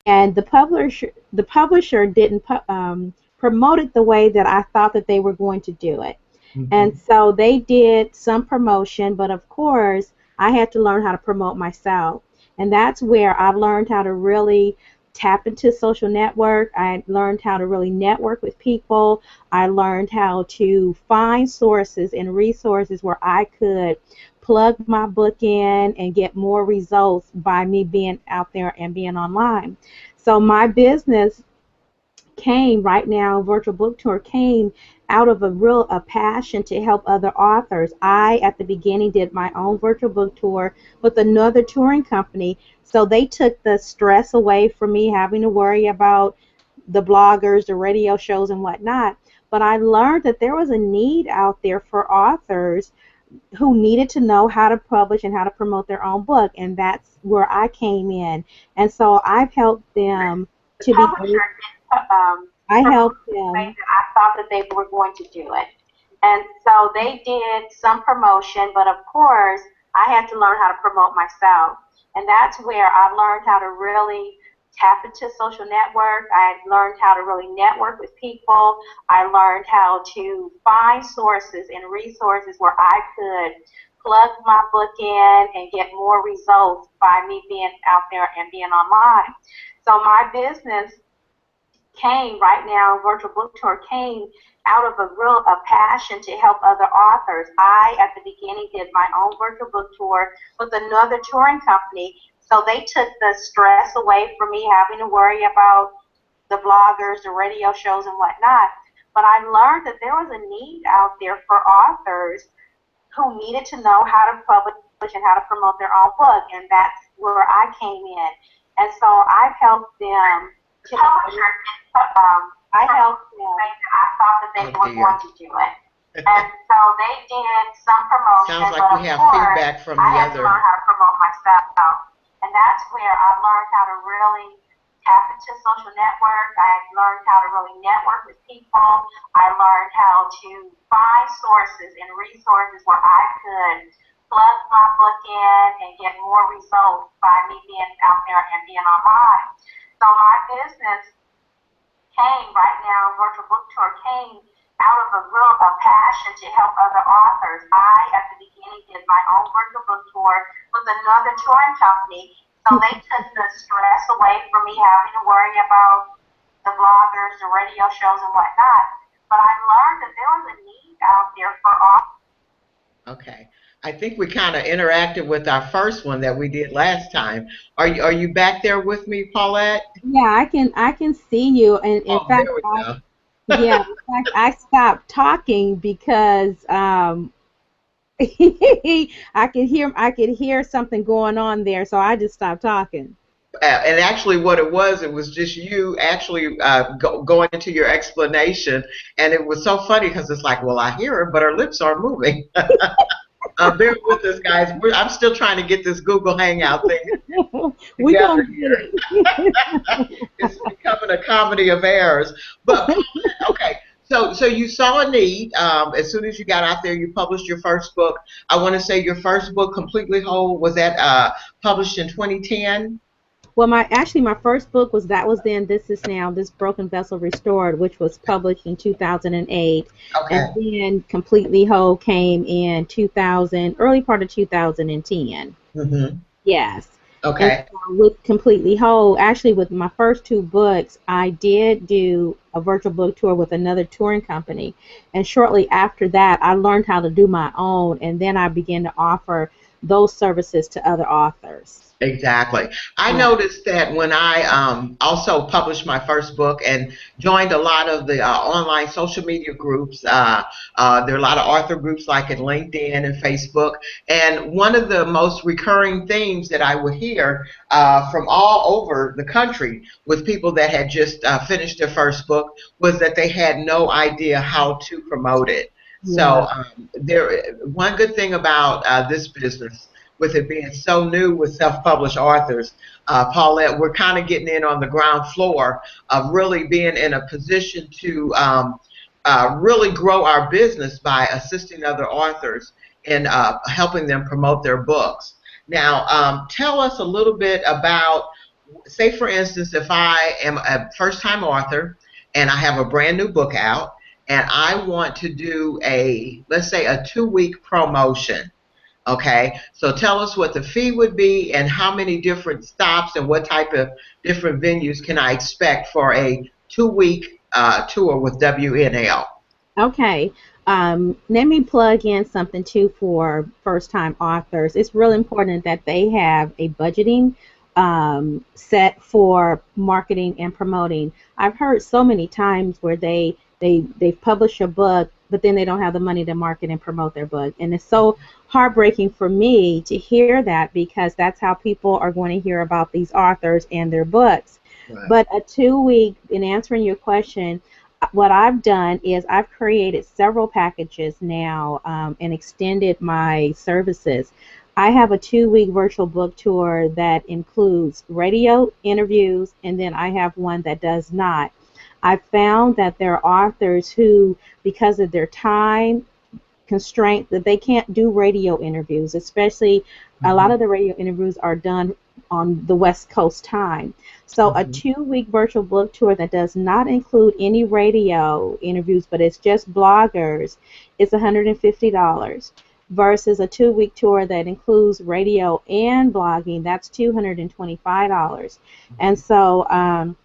and the publisher didn't promote it the way that I thought that they were going to do it. And Mhm. so they did some promotion, but of course, I had to learn how to promote myself. And that's where I learned how to really tap into social network. I learned how to really network with people. I learned how to find sources and resources where I could plug my book in and get more results by me being out there and being online. So my business came right now, virtual book tour came out of a passion to help other authors. I at the beginning did my own virtual book tour with another touring company, so they took the stress away from me having to worry about the bloggers, the radio shows and whatnot. But I learned that there was a need out there for authors who needed to know how to publish and how to promote their own book, and that's where I came in. And so I've helped them The to be publisher didn't I promote helped it the way them. that I thought that they were going to do it. And so they did some promotion, but of course, I had to learn how to promote myself. And that's where I learned how to really tap into social network. I learned how to really network with people. I learned how to find sources and resources where I could plug my book in and get more results by me being out there and being online. So my business came right now, virtual book tour came out of a passion to help other authors. I at the beginning did my own virtual book tour with another touring company, so they took the stress away from me having to worry about the bloggers, the radio shows and whatnot. But I learned that there was a need out there for authors who needed to know how to publish and how to promote their own book, and that's where I came in. And so I've helped them to publisher, I helped them. I thought that they were going to do it. And so they did some promotion. Sounds like but we of have course, feedback from I the had to other. learn how to promote myself. And that's where I learned how to really tap into social network. I learned how to really network with people. I learned how to find sources and resources where I could plug my book in and get more results by me being out there and being online. So my business came right now, virtual book tour came out of a passion to help other authors. I at the beginning did my own virtual book tour with another touring company, so they took the stress away from me having to worry about the bloggers, the radio shows and whatnot. But I learned that there was a need out there for authors. Okay. I think we kind of interacted with our first one that we did last time. Are you back there with me, Paulette? Yeah, I can see you, and in Oh, fact, there we go. yeah, in fact, I stopped talking because I could hear something going on there, so I just stopped talking. And actually, what it was just you actually going into your explanation, and it was so funny because it's like, well, I hear her, but her lips aren't moving. Bear with us, guys. I'm still trying to get this Google Hangout thing We together gonna get here. it. It's becoming a comedy of errors. But okay, so you saw a need. As soon as you got out there, you published your first book. I want to say your first book, Completely Whole, was that published in 2010? Well, my first book was then This Is Now, This Broken Vessel Restored, which was published in 2008, and Okay. then Completely Whole came in 2000, early part of 2010. Mm-hmm. Yes. And Okay. so with Completely Whole, actually with my first two books, I did do a virtual book tour with another touring company. And shortly after that, I learned how to do my own, and then I began to offer those services to other authors. Exactly. I Yeah. noticed that when I also published my first book and joined a lot of the online social media groups, there are a lot of author groups like in LinkedIn and Facebook. And one of the most recurring themes that I would hear from all over the country with people that had just finished their first book was that they had no idea how to promote it. Yeah. So one good thing about this business, with it being so new with self-published authors, Paulette, we're kind of getting in on the ground floor of really being in a position to really grow our business by assisting other authors and helping them promote their books. Now, tell us a little bit about say for instance, if I am a first-time author and I have a brand new book out and I want to do let's say a 2-week promotion. Okay, so tell us what the fee would be and how many different stops and what type of different venues can I expect for a 2-week tour with WNL. Okay. Let me plug in something too for first time authors. It's really important that they have a budgeting set for marketing and promoting. I've heard so many times where they publish a book, but then they don't have the money to market and promote their book. And it's so heartbreaking for me to hear that, because that's how people are going to hear about these authors and their books. Right. But a 2-week, in answering your question, what I've done is I've created several packages now, and extended my services. I have a 2-week virtual book tour that includes radio interviews, and then I have one that does not. I found that there are authors who, because of their time constraint, that they can't do radio interviews, especially a lot Mm-hmm. of the radio interviews are done on the West Coast time. So a Mm-hmm. 2-week virtual book tour that does not include any radio interviews, but it's just bloggers, is $150 versus a 2-week tour that includes radio and blogging. That's $225. And so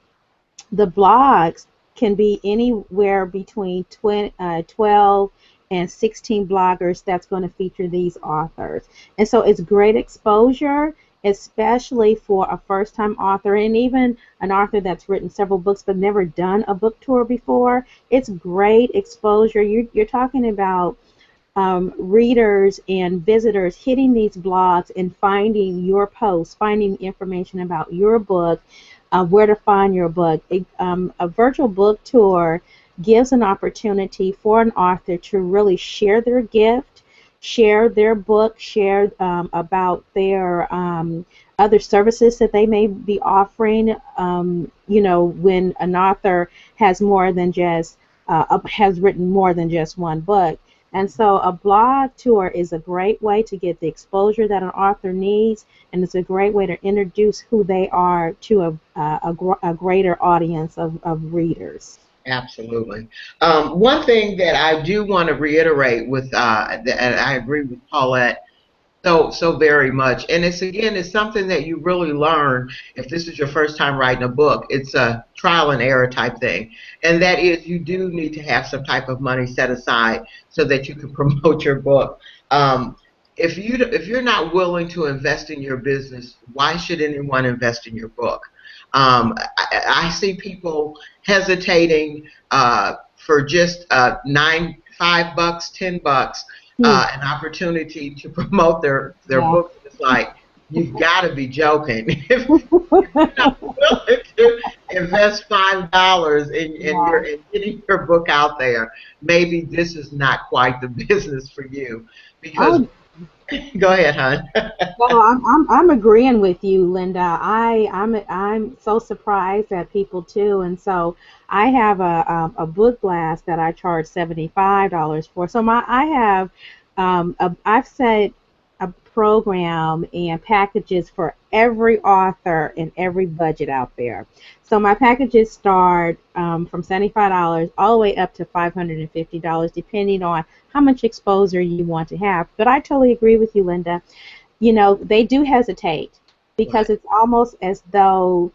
the blogs can be anywhere between 12 and 16 bloggers that's going to feature these authors. And so it's great exposure, especially for a first-time author and even an author that's written several books but never done a book tour before. It's great exposure. You're talking about readers and visitors hitting these blogs and finding your posts, finding information about your book, where to find your book. A virtual book tour gives an opportunity for an author to really share their gift, share their book, share about their other services that they may be offering. When an author has more than just has written more than just one book. And so a blog tour is a great way to get the exposure that an author needs, and it's a great way to introduce who they are to a greater audience of readers. Absolutely. One thing that I do want to reiterate with, and I agree with Paulette so very much, and it's something that you really learn if this is your first time writing a book. It's a trial and error type thing, and that is you do need to have some type of money set aside so that you can promote your book. If you're not willing to invest in your business, why should anyone invest in your book? I see people hesitating for just $5, $10, Hmm. an opportunity to promote their Yeah. book. It's like, you've got to be joking. If you're not willing to invest $5 Yeah. in getting your book out there, maybe this is not quite the business for you. Because Oh, go ahead, hon. no, I'm agreeing with you, Linda. I'm so surprised at people too, and so I have a book blast that I charge $75 for. So I have I've set a program and packages for every author and every budget out there. So my packages start from $75 all the way up to $550, depending on how much exposure you want to have. But I totally agree with you, Linda. They do hesitate because Right, it's almost as though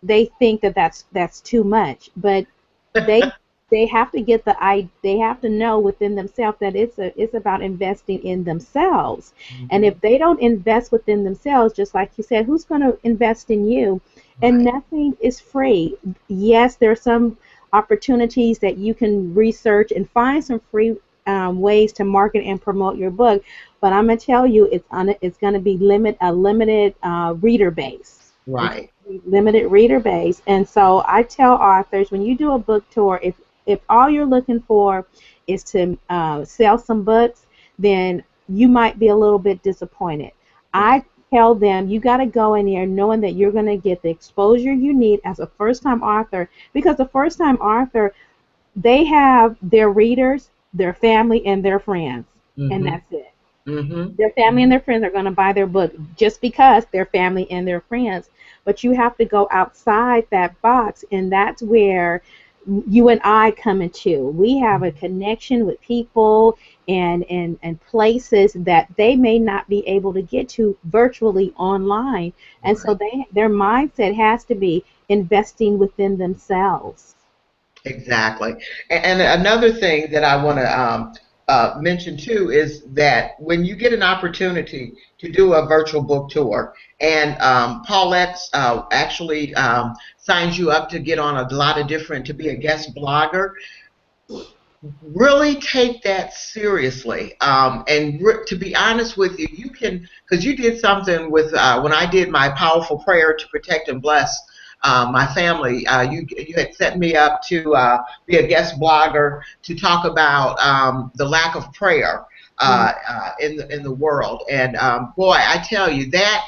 they think that that's too much, but they they have to get they have to know within themselves that it's about investing in themselves. And hmm, if they don't invest within themselves, just like you said, who's going to invest in you? And right, nothing is free. Yes, there are some opportunities that you can research and find some free ways to market and promote your book, but I'm gonna tell you, it's gonna be a limited reader base. It's right. limited reader base, and so I tell authors, when you do a book tour, if all you're looking for is to sell some books, then you might be a little bit disappointed. Right. I tell them you got to go in there knowing that you're going to get the exposure you need as a first-time author, because the first-time author, they have their readers, their family, and their friends, and Hmm. that's it. Mm-hmm. Their family and their friends are going to buy their book just because they're family and their friends. But you have to go outside that box, and that's where you and I come into. We have a connection with people and places that they may not be able to get to virtually online. And so Right. their mindset has to be investing within themselves. Exactly. And another thing that I want to mention too is that when you get an opportunity to do a virtual book tour, and Paulette actually signs you up to get on a lot of different, to be a guest blogger, really take that seriously. And to be honest with you, you can, because you did something with when I did my powerful prayer to protect and bless my family. You had set me up to be a guest blogger to talk about the lack of prayer Mhm. in the world. And boy, I tell you that.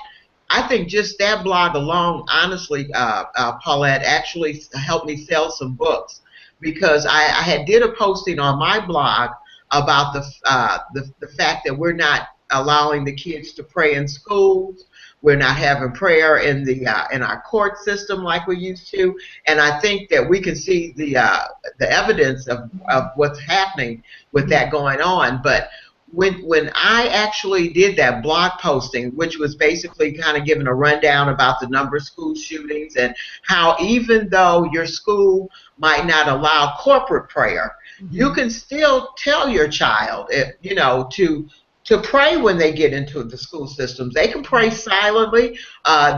I think just that blog alone, honestly, Paulette, actually helped me sell some books because I had did a posting on my blog about the fact that we're not allowing the kids to pray in schools. We're not having prayer in our court system like we used to, and I think that we can see the evidence of what's happening with Mhm. that going on. But when I actually did that blog posting, which was basically kind of giving a rundown about the number of school shootings and how even though your school might not allow corporate prayer, you Mhm. can still tell your child, to pray when they get into the school systems. They can pray silently.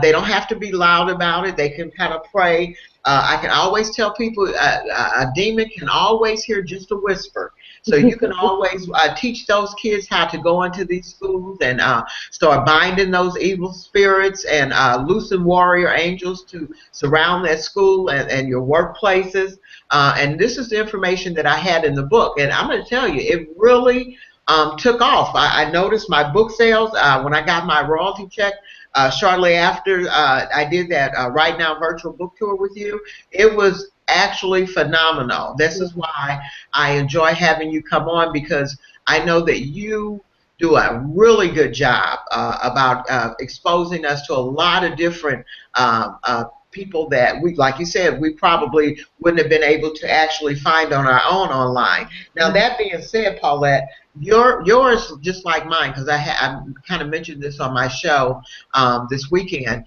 They don't have to be loud about it. They can kind of pray. I can always tell people a demon can always hear just a whisper. So you can always teach those kids how to go into these schools and start binding those evil spirits and loosen warrior angels to surround that school and your workplaces. And this is the information that I had in the book. And I'm going to tell you, it really took off. I noticed my book sales when I got my royalty check shortly after I did that Right Now virtual book tour with you. It was actually phenomenal. This is why I enjoy having you come on because I know that you do a really good job about exposing us to a lot of different people that we, like you said, we probably wouldn't have been able to actually find on our own online. Now, that being said, Paulette, yours just like mine, because I kind of mentioned this on my show this weekend.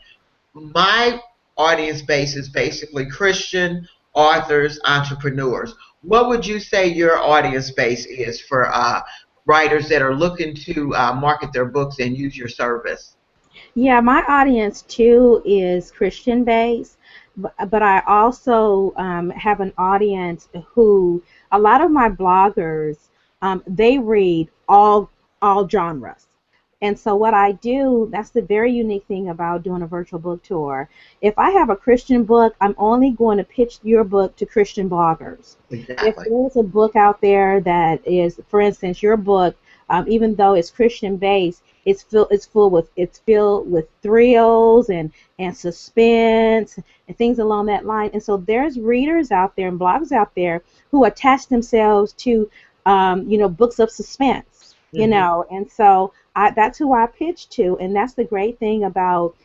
My audience base is basically Christian authors, entrepreneurs. What would you say your audience base is for writers that are looking to market their books and use your service? Yeah, my audience too is Christian based, but I also have an audience who a lot of my bloggers they read all genres. And so what I do, that's the very unique thing about doing a virtual book tour. If I have a Christian book, I'm only going to pitch your book to Christian bloggers. If Exactly. there's a book out there that is, for instance, your book, even though it's Christian based, it's filled with thrills and suspense and things along that line. And so there's readers out there and bloggers out there who attach themselves to books of suspense, Hmm. and so that's who I pitch to, and that's the great thing about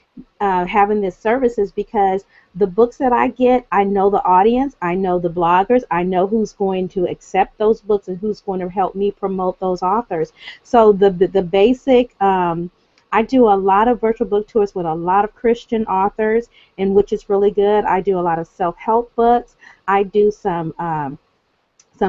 having this service is because the books that I get, I know the audience, I know the bloggers, I know who's going to accept those books and who's going to help me promote those authors. So the basic. I do a lot of virtual book tours with a lot of Christian authors, and which is really good. I do a lot of self-help books. I do some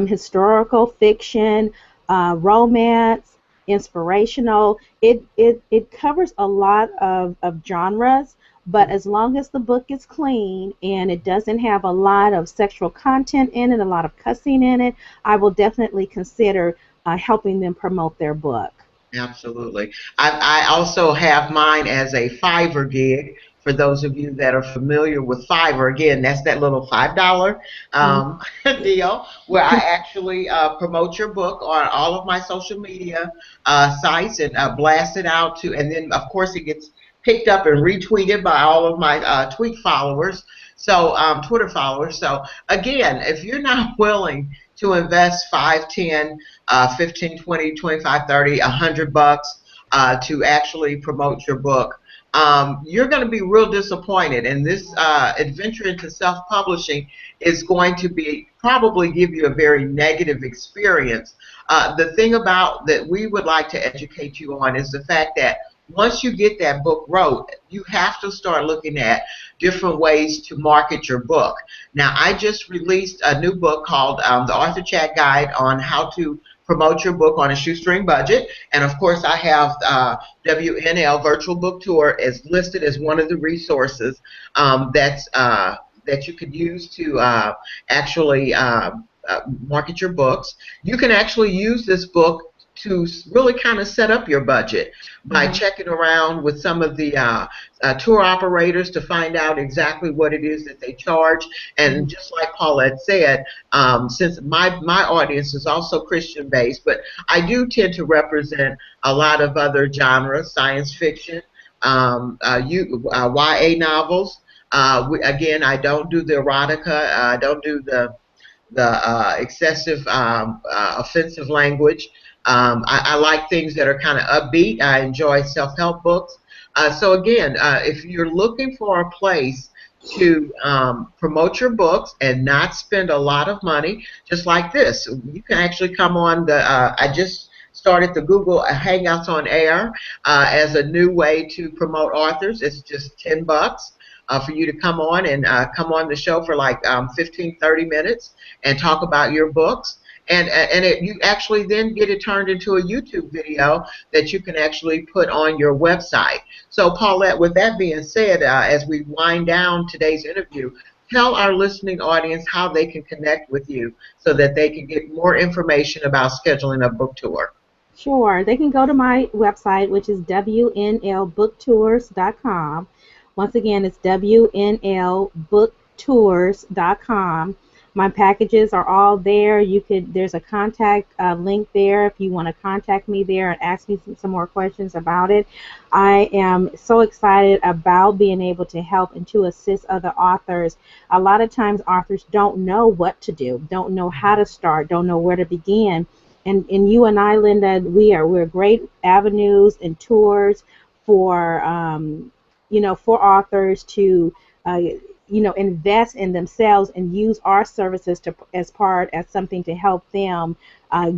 historical fiction, romance, inspirational. It covers a lot of genres, but as long as the book is clean and it doesn't have a lot of sexual content in it, a lot of cussing in it, I will definitely consider helping them promote their book. Absolutely. I also have mine as a Fiverr gig. For those of you that are familiar with Fiverr, again, that's that little $5 Mhm. deal where I actually promote your book on all of my social media sites and blast it out to, and then of course it gets picked up and retweeted by all of my tweet followers. So Twitter followers. So again, if you're not willing to invest 5, 10, 15, 20, 25, 30, $100 to actually promote your book, you're going to be real disappointed. And this adventure into self-publishing is going to be probably give you a very negative experience. The thing about that we would like to educate you on is the fact that once you get that book wrote, you have to start looking at different ways to market your book. Now, I just released a new book called The Author Chat Guide on How to Promote Your Book on a Shoestring Budget. And of course, I have WNL Virtual Book Tour is listed as one of the resources that you could use to actually market your books. You can actually use this book to really kind of set up your budget by checking around with some of the tour operators to find out exactly what it is that they charge. And just like Paulette said, since my audience is also Christian based, but I do tend to represent a lot of other genres, science fiction, YA novels. Again, I don't do the erotica. I don't do the excessive offensive language. I like things that are kind of upbeat. I enjoy self-help books. So again, if you're looking for a place to promote your books and not spend a lot of money, just like this, you can actually come on the, I just started the Google Hangouts on Air as a new way to promote authors. It's just $10 for you to come on and come on the show for like 15, 30 minutes and talk about your books. And you actually then get it turned into a YouTube video that you can actually put on your website. So Paulette, with that being said, as we wind down today's interview, tell our listening audience how they can connect with you so that they can get more information about scheduling a book tour. Sure. They can go to my website, which is WNLBookTours.com. Once again, it's WNLBookTours.com. My packages are all there. There's a contact link there if you want to contact me there and ask me some more questions about it. I am so excited about being able to help and to assist other authors. A lot of times authors don't know what to do, don't know how to start, don't know where to begin. And you and I, Linda, we're great avenues and tours for for authors to invest in themselves and use our services as something to help them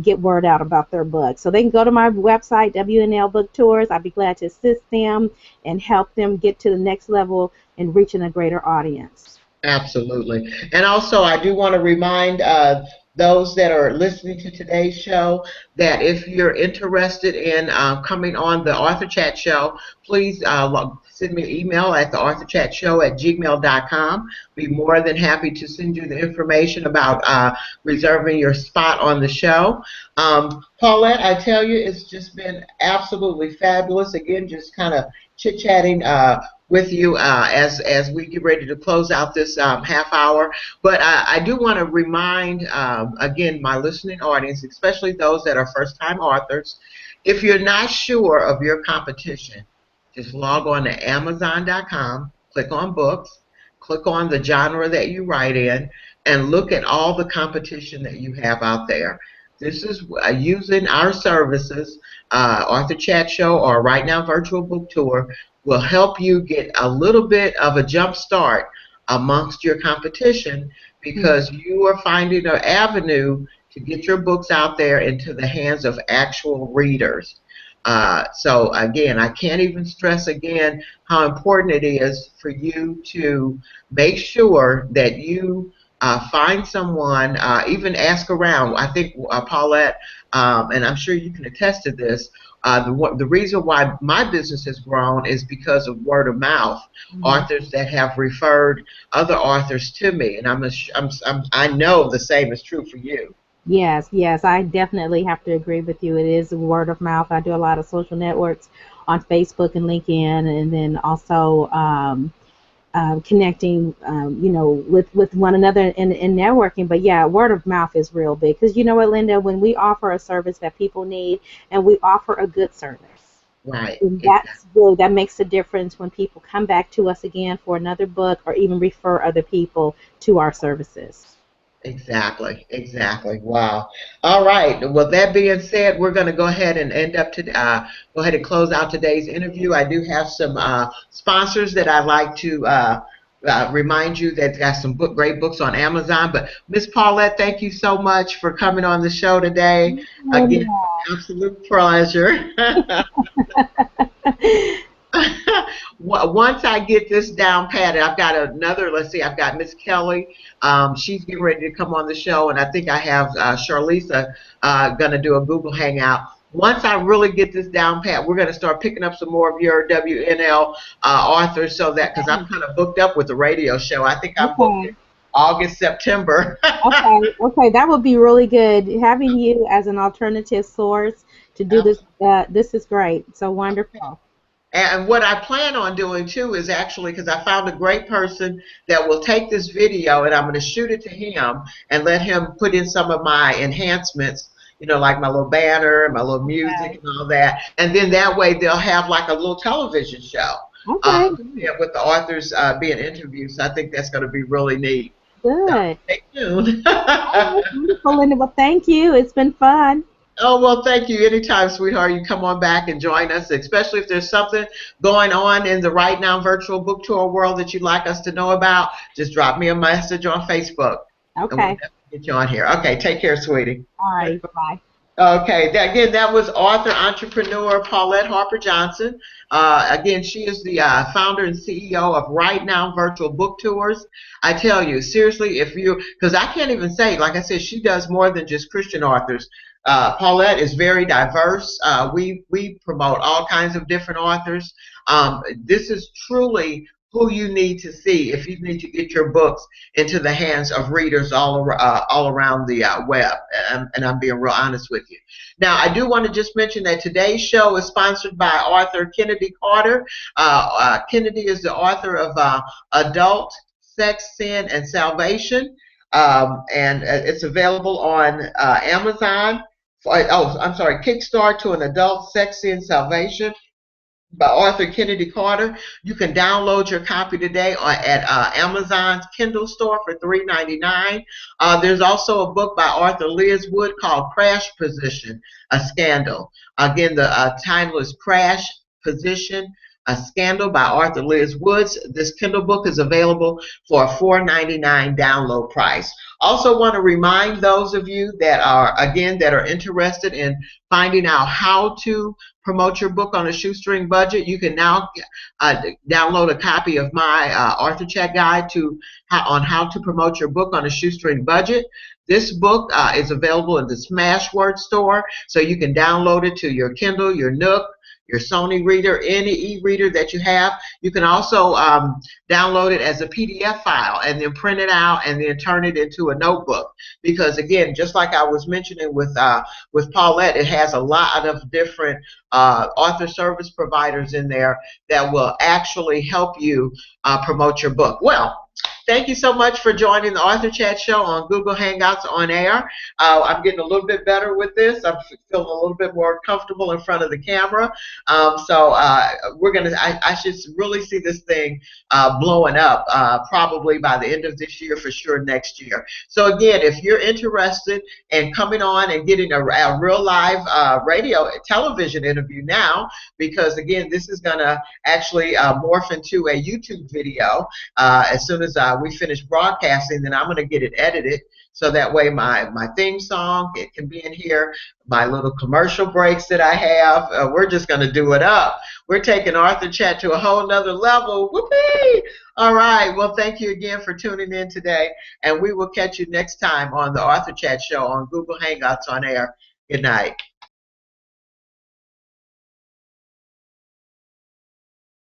get word out about their book. So they can go to my website, WNL Book Tours. I'd be glad to assist them and help them get to the next level and reaching a greater audience. Absolutely. And also, I do want to remind those that are listening to today's show that if you're interested in coming on the Author Chat Show, please send me an email at theauthorchatshow@gmail.com. Be more than happy to send you the information about reserving your spot on the show. Paulette, I tell you, it's just been absolutely fabulous. Again, just kind of chit-chatting with you as we get ready to close out this half hour. But I do want to remind, again, my listening audience, especially those that are first-time authors, if you're not sure of your competition, just log on to Amazon.com, click on books, click on the genre that you write in, and look at all the competition that you have out there. This is using our services, Author Chat Show or Right Now Virtual Book Tour, will help you get a little bit of a jump start amongst your competition because you are finding an avenue to get your books out there into the hands of actual readers. So again, I can't even stress again how important it is for you to make sure that you find someone, even ask around. I think Paulette, and I'm sure you can attest to this, the reason why my business has grown is because of word of mouth. Authors that have referred other authors to me, and I know the same is true for you. Yes, I definitely have to agree with you. It is word of mouth. I do a lot of social networks on Facebook and LinkedIn, and then also connecting, with one another in networking. But yeah, word of mouth is real big because you know what, Linda, when we offer a service that people need and we offer a good service, right? And that's really, that makes a difference when people come back to us again for another book or even refer other people to our services. Exactly, exactly. Wow. All right. Well, that being said, we're going to go ahead and end up to go ahead and close out today's interview. I do have some sponsors that I'd like to remind you that got some great books on Amazon. But Miss Paulette, thank you so much for coming on the show today. Again, absolute pleasure. Once I get this down patted, I've got another. Let's see, I've got Miss Kelly. She's getting ready to come on the show, and I think I have Charlisa going to do a Google Hangout. Once I really get this down pat, we're going to start picking up some more of your WNL authors, so that because I'm kind of booked up with the radio show. I think I'm booked in August, September. Okay, that would be really good. Having you as an alternative source to do this, this is great. So wonderful. And what I plan on doing too is actually, because I found a great person that will take this video and I'm going to shoot it to him and let him put in some of my enhancements, you know, like my little banner, my little music and all that. And then that way they'll have like a little television show with the authors being interviewed. So I think that's going to be really neat. Good. So stay tuned. Wonderful, Linda. Well, thank you. It's been fun. Oh, well, thank you. Anytime, sweetheart, you come on back and join us, especially if there's something going on in the Right Now virtual book tour world that you'd like us to know about. Just drop me a message on Facebook. Okay. And we'll get you on here. Okay, take care, sweetie. All right, bye-bye. Okay, again, that was author, entrepreneur Paulette Harper Johnson. Again, she is the founder and CEO of Right Now Virtual Book Tours. I tell you, seriously, if you, because I can't even say, like I said, she does more than just Christian authors. Paulette is very diverse. We promote all kinds of different authors. This is truly who you need to see if you need to get your books into the hands of readers all around the web. And I'm being real honest with you. Now, I do want to just mention that today's show is sponsored by author Kennedy Carter. Kennedy is the author of Adult, Sex, Sin, and Salvation. And it's available on Amazon. I'm sorry, Kickstart to an Adult, Sex, Sin, Salvation by author Kennedy Carter. You can download your copy today at Amazon's Kindle store for $3.99. There's also a book by author Liz Wood called Crash Position, a Scandal. Again, the title is Crash Position, a Scandal by author Liz Woods. This Kindle book is available for a $4.99 download price. Also want to remind those of you that are interested in finding out how to promote your book on a shoestring budget. You can now download a copy of my author chat guide on how to promote your book on a shoestring budget. This book is available in the Smashword store, so you can download it to your Kindle, your Nook, your Sony reader, any e-reader that you have. You can also download it as a PDF file and then print it out and then turn it into a notebook. Because again, just like I was mentioning with Paulette, it has a lot of different author service providers in there that will actually help you promote your book. Well, thank you so much for joining the Author Chat Show on Google Hangouts on air. I'm getting a little bit better with this. I'm feeling a little bit more comfortable in front of the camera. I should really see this thing blowing up probably by the end of this year, for sure next year. So again, if you're interested in coming on and getting a real live television interview now, because again, this is going to actually morph into a YouTube video as soon as we finish broadcasting, then I'm going to get it edited so that way my theme song, it can be in here, my little commercial breaks that I have. We're just going to do it up. We're taking Author Chat to a whole nother level. Whoopee! All right. Well, thank you again for tuning in today, and we will catch you next time on the Author Chat Show on Google Hangouts on air. Good night.